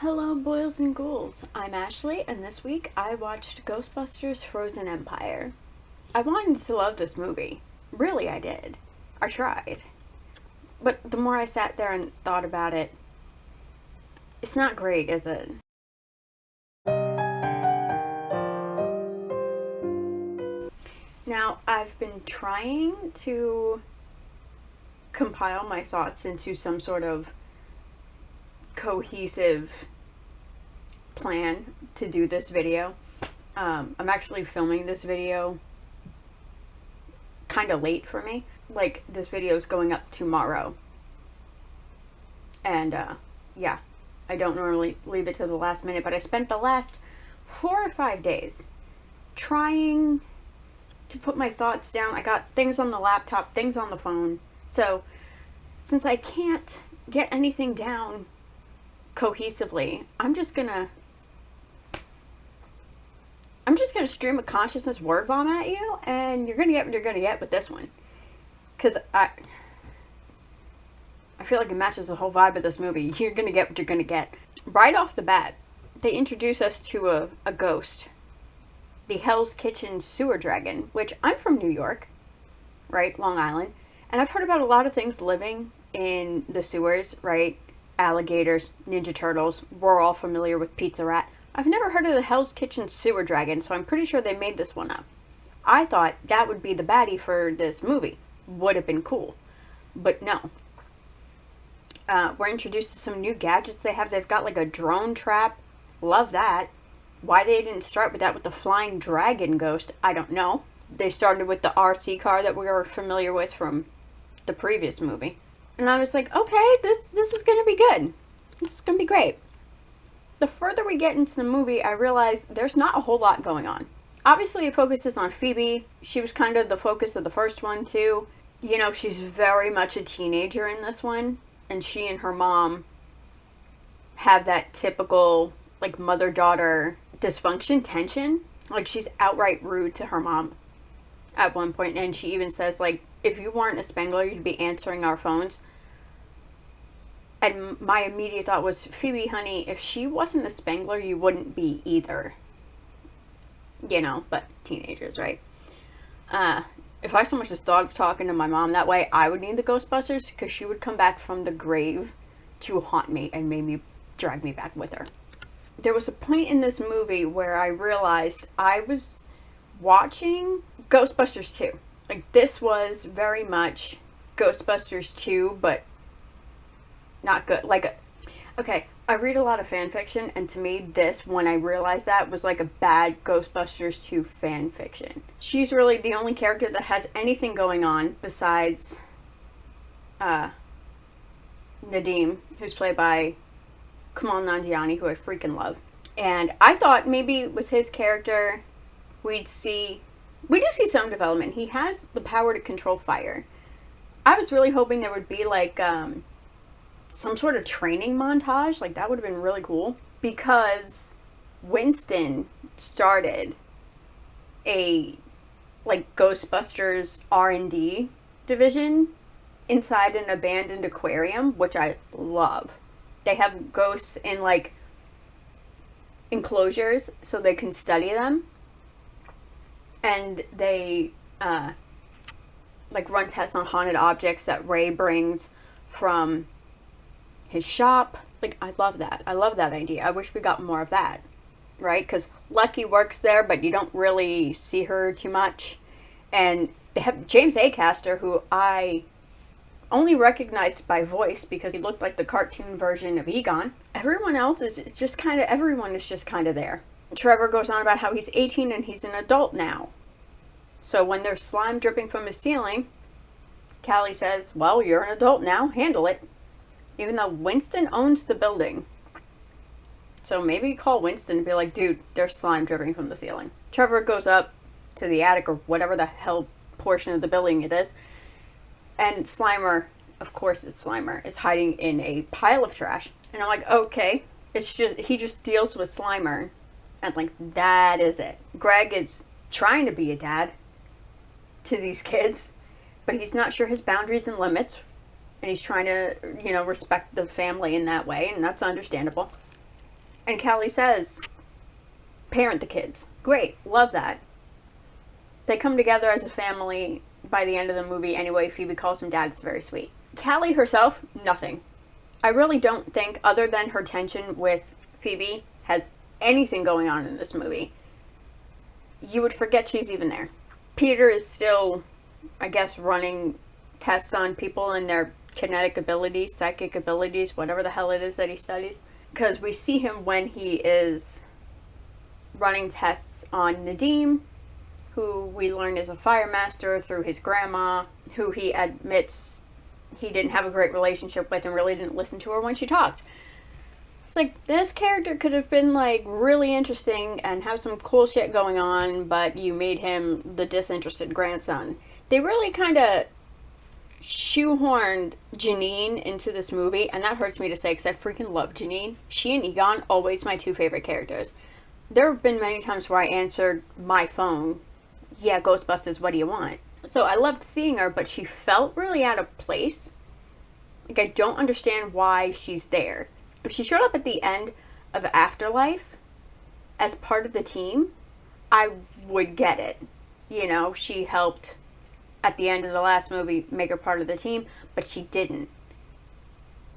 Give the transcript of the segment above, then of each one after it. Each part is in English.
Hello, boils and ghouls. I'm Ashley, and this week I watched Ghostbusters Frozen Empire. I wanted to love this movie. Really, I did. I tried. But the more I sat there and thought about it, it's not great, is it? Now, I've been trying to compile my thoughts into some sort of cohesive plan to do this video. I'm actually filming this video kind of late for me. Like, this video is going up tomorrow. And, yeah, I don't normally leave it to the last minute, but I spent the last 4 or 5 days trying to put my thoughts down. I got things on the laptop, things on the phone. So, since I can't get anything down cohesively, I'm just gonna stream of consciousness word vomit at you, and you're gonna get what you're gonna get with this one. Because I feel like it matches the whole vibe of this movie. You're gonna get what you're gonna get. Right off the bat, they introduce us to a ghost. The Hell's Kitchen sewer dragon, which I'm from New York, right? Long Island. And I've heard about a lot of things living in the sewers, right? Alligators, Ninja Turtles. We're all familiar with Pizza Rat. I've never heard of the Hell's Kitchen sewer dragon, so I'm pretty sure they made this one up. I thought that would be the baddie for this movie. Would have been cool. But no. We're introduced to some new gadgets they have. They've got like a drone trap. Love that. Why they didn't start with that with the flying dragon ghost, I don't know. They started with the RC car that we were familiar with from the previous movie. And I was like, okay, this is going to be good. This is going to be great. The further we get into the movie, I realize there's not a whole lot going on. Obviously, it focuses on Phoebe. She was kind of the focus of the first one, too. You know, she's very much a teenager in this one. And she and her mom have that typical, like, mother-daughter dysfunction, tension. Like, she's outright rude to her mom at one point. And she even says, like, if you weren't a Spangler, you'd be answering our phones. And my immediate thought was, Phoebe, honey, if she wasn't a Spangler, you wouldn't be either. You know, but teenagers, right? If I so much as thought of talking to my mom that way, I would need the Ghostbusters, because she would come back from the grave to haunt me and drag me back with her. There was a point in this movie where I realized I was watching Ghostbusters 2. Like, this was very much Ghostbusters 2, but not good. Like, okay, I read a lot of fan fiction, and to me, this, when I realized that, was like a bad Ghostbusters 2 fan fiction. She's really the only character that has anything going on besides Nadim, who's played by Kumail Nanjiani, who I freaking love. And I thought maybe with his character, we do see some development. He has the power to control fire. I was really hoping there would be like some sort of training montage. Like, that would have been really cool. Because Winston started a, like, Ghostbusters R&D division inside an abandoned aquarium, which I love. They have ghosts in, like, enclosures so they can study them. And they, like, run tests on haunted objects that Ray brings from his shop. Like, I love that. I love that idea. I wish we got more of that, right? Because Lucky works there, but you don't really see her too much. And they have James Acaster, who I only recognized by voice because he looked like the cartoon version of Egon. Everyone else is just kind of, everyone is just kind of there. Trevor goes on about how he's 18 and he's an adult now. So when there's slime dripping from his ceiling, Callie says, well, you're an adult now, handle it. Even though Winston owns the building. So maybe call Winston and be like, dude, there's slime dripping from the ceiling. Trevor goes up to the attic or whatever the hell portion of the building it is. And Slimer, of course it's Slimer, is hiding in a pile of trash. And I'm like, okay. He just deals with Slimer. And like, that is it. Greg is trying to be a dad to these kids. But he's not sure his boundaries and limits. And he's trying to, respect the family in that way, and that's understandable. And Callie says, parent the kids. Great, love that. They come together as a family by the end of the movie anyway. Phoebe calls him dad. It's very sweet. Callie herself, nothing. I really don't think, other than her tension with Phoebe, has anything going on in this movie. You would forget she's even there. Peter is still, I guess, running tests on people and their kinetic abilities, psychic abilities, whatever the hell it is that he studies. Because we see him when he is running tests on Nadim, who we learn is a fire master through his grandma, who he admits he didn't have a great relationship with and really didn't listen to her when she talked. It's like, this character could have been, like, really interesting and have some cool shit going on, but you made him the disinterested grandson. They really kind of shoehorned Janine into this movie, and that hurts me to say because I freaking love Janine. She and Egon, always my two favorite characters. There have been many times where I answered my phone, yeah, Ghostbusters, what do you want? So I loved seeing her, but she felt really out of place. Like, I don't understand why she's there. If she showed up at the end of Afterlife as part of the team, I would get it. You know, she helped at the end of the last movie make her part of the team, but she didn't.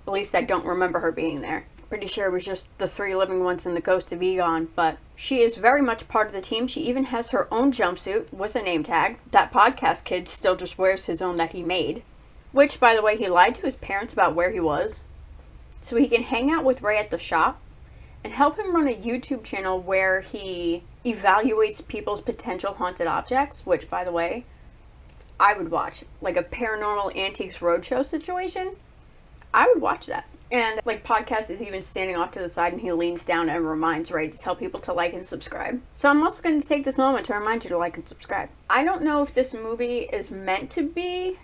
At least I don't remember her being there. Pretty sure it was just the three living ones and the ghost of Egon, but she is very much part of the team. She even has her own jumpsuit with a name tag. That podcast kid still just wears his own that he made. Which, by the way, he lied to his parents about where he was, so he can hang out with Ray at the shop and help him run a YouTube channel where he evaluates people's potential haunted objects, which, by the way, I would watch. Like a Paranormal Antiques Roadshow situation, I would watch that. And, like, podcast is even standing off to the side and he leans down and reminds Ray to tell people to like and subscribe. So I'm also going to take this moment to remind you to like and subscribe. I don't know if this movie is meant to be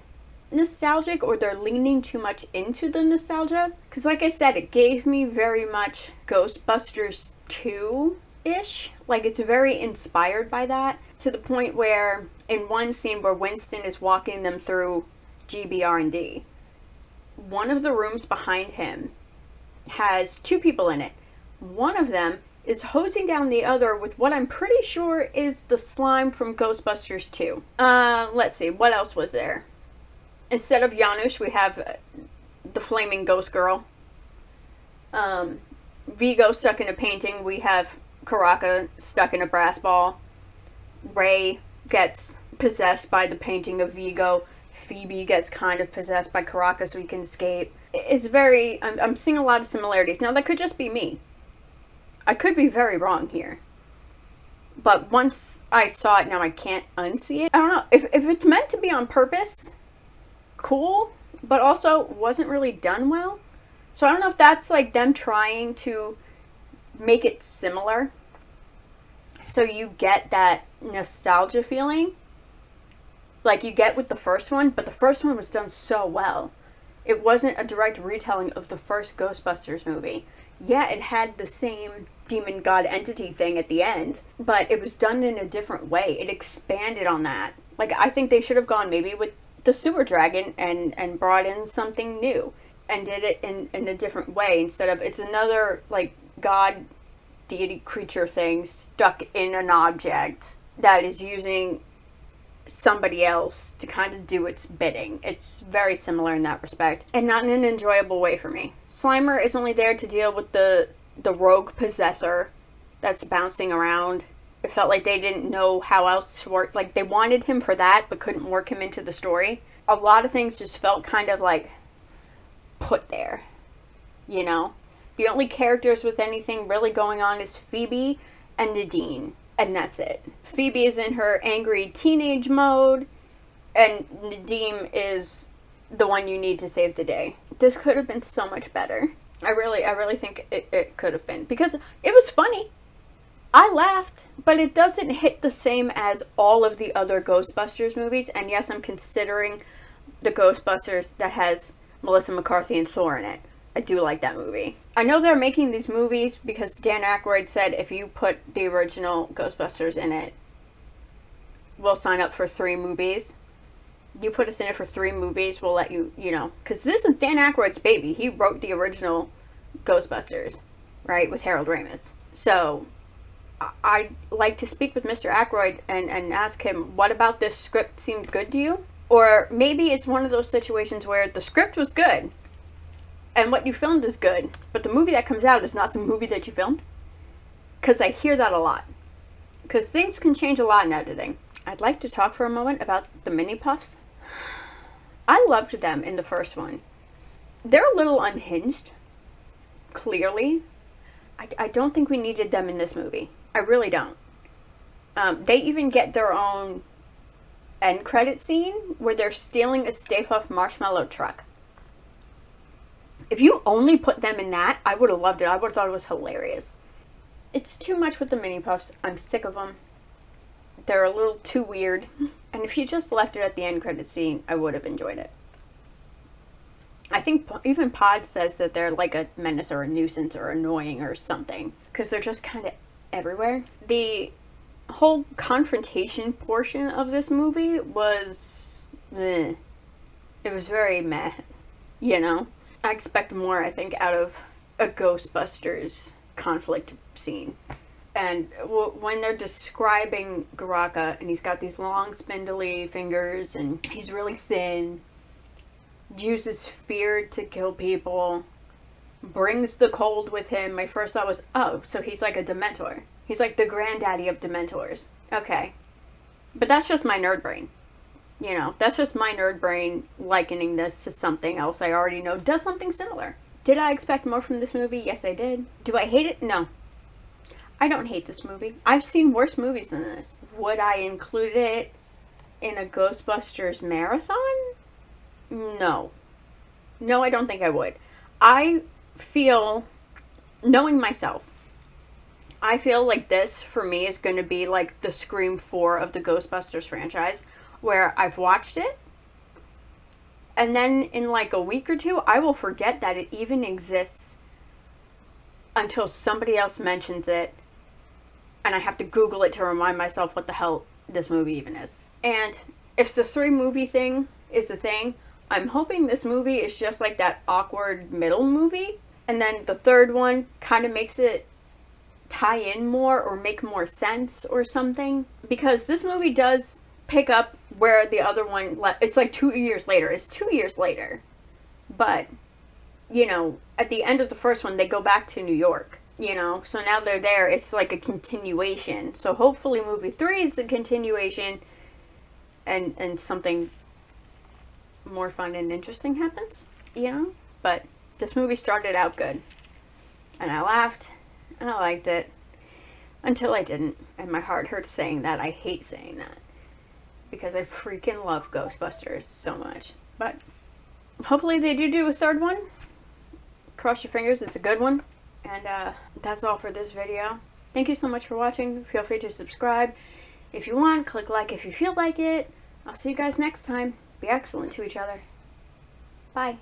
nostalgic or they're leaning too much into the nostalgia. Because, like I said, it gave me very much Ghostbusters 2-ish. Like, it's very inspired by that. To the point where, in one scene where Winston is walking them through GBR&D, one of the rooms behind him has two people in it. One of them is hosing down the other with what I'm pretty sure is the slime from Ghostbusters 2. Let's see, what else was there? Instead of Janusz, we have the flaming ghost girl. Vigo stuck in a painting. We have Karaka stuck in a brass ball. Ray gets possessed by the painting of Vigo. Phoebe gets kind of possessed by Karaka so he can escape. It's very... I'm seeing a lot of similarities. Now, that could just be me. I could be very wrong here. But once I saw it, now I can't unsee it. I don't know. If it's meant to be on purpose, cool. But also wasn't really done well. So I don't know if that's like them trying to make it similar. So you get that nostalgia feeling. Like you get with the first one, but the first one was done so well. It wasn't a direct retelling of the first Ghostbusters movie. Yeah, it had the same demon god entity thing at the end, but it was done in a different way. It expanded on that. Like, I think they should have gone maybe with the sewer dragon and brought in something new and did it in a different way instead of it's another, like, god deity creature thing stuck in an object that is using somebody else to kind of do its bidding. It's very similar in that respect, and not in an enjoyable way for me. Slimer is only there to deal with the rogue possessor that's bouncing around. It felt like they didn't know how else to work. Like, they wanted him for that, but couldn't work him into the story. A lot of things just felt kind of like put there, you know? The only characters with anything really going on is Phoebe and Nadine. And that's it. Phoebe is in her angry teenage mode, and Nadim is the one you need to save the day. This could have been so much better. I really think it could have been. Because it was funny. I laughed, but it doesn't hit the same as all of the other Ghostbusters movies. And yes, I'm considering the Ghostbusters that has Melissa McCarthy and Thor in it. I do like that movie. I know they're making these movies because Dan Aykroyd said if you put the original Ghostbusters in it, we'll sign up for 3 movies. You put us in it for 3 movies, we'll let you, you know. Because this is Dan Aykroyd's baby. He wrote the original Ghostbusters. right, with Harold Ramis. So I'd like to speak with Mr. Aykroyd and ask him, what about this script seemed good to you? Or maybe it's one of those situations where the script was good and what you filmed is good, but the movie that comes out is not the movie that you filmed. Because I hear that a lot. Because things can change a lot in editing. I'd like to talk for a moment about the mini puffs. I loved them in the first one. They're a little unhinged, clearly. I don't think we needed them in this movie. I really don't. They even get their own end credit scene where they're stealing a Stay Puft Marshmallow truck. If you only put them in that, I would have loved it. I would have thought it was hilarious. It's too much with the mini puffs. I'm sick of them. They're a little too weird. And if you just left it at the end credit scene, I would have enjoyed it. I think even Pod says that they're like a menace or a nuisance or annoying or something. Because they're just kind of everywhere. The whole confrontation portion of this movie was... It was very meh. You know? I expect more, I think, out of a Ghostbusters conflict scene. And when they're describing Garaka, and he's got these long, spindly fingers, and he's really thin, uses fear to kill people, brings the cold with him, my first thought was, oh, so he's like a Dementor. He's like the granddaddy of Dementors. Okay. But that's just my nerd brain. You know, that's just my nerd brain likening this to something else I already know does something similar. Did I expect more from this movie? Yes, I did. Do I hate it? No. I don't hate this movie. I've seen worse movies than this. Would I include it in a Ghostbusters marathon? No. No, I don't think I would. I feel, knowing myself, I feel like this, for me, is going to be like the Scream 4 of the Ghostbusters franchise, where I've watched it, and then in like a week or two, I will forget that it even exists until somebody else mentions it, and I have to Google it to remind myself what the hell this movie even is. And if the 3-movie thing is the thing, I'm hoping this movie is just like that awkward middle movie, and then the third one kind of makes it tie in more or make more sense or something. Because this movie does pick up where the other one it's like 2 years later. It's 2 years later. But, you know, at the end of the first one, they go back to New York, you know? So now they're there. It's like a continuation. So hopefully movie 3 is the continuation and something more fun and interesting happens, you know? But this movie started out good. And I laughed. And I liked it. Until I didn't. And my heart hurts saying that. I hate saying that. Because I freaking love Ghostbusters so much. But hopefully they do a third one. Cross your fingers, it's a good one. And that's all for this video. Thank you so much for watching. Feel free to subscribe if you want. Click like if you feel like it. I'll see you guys next time. Be excellent to each other. Bye.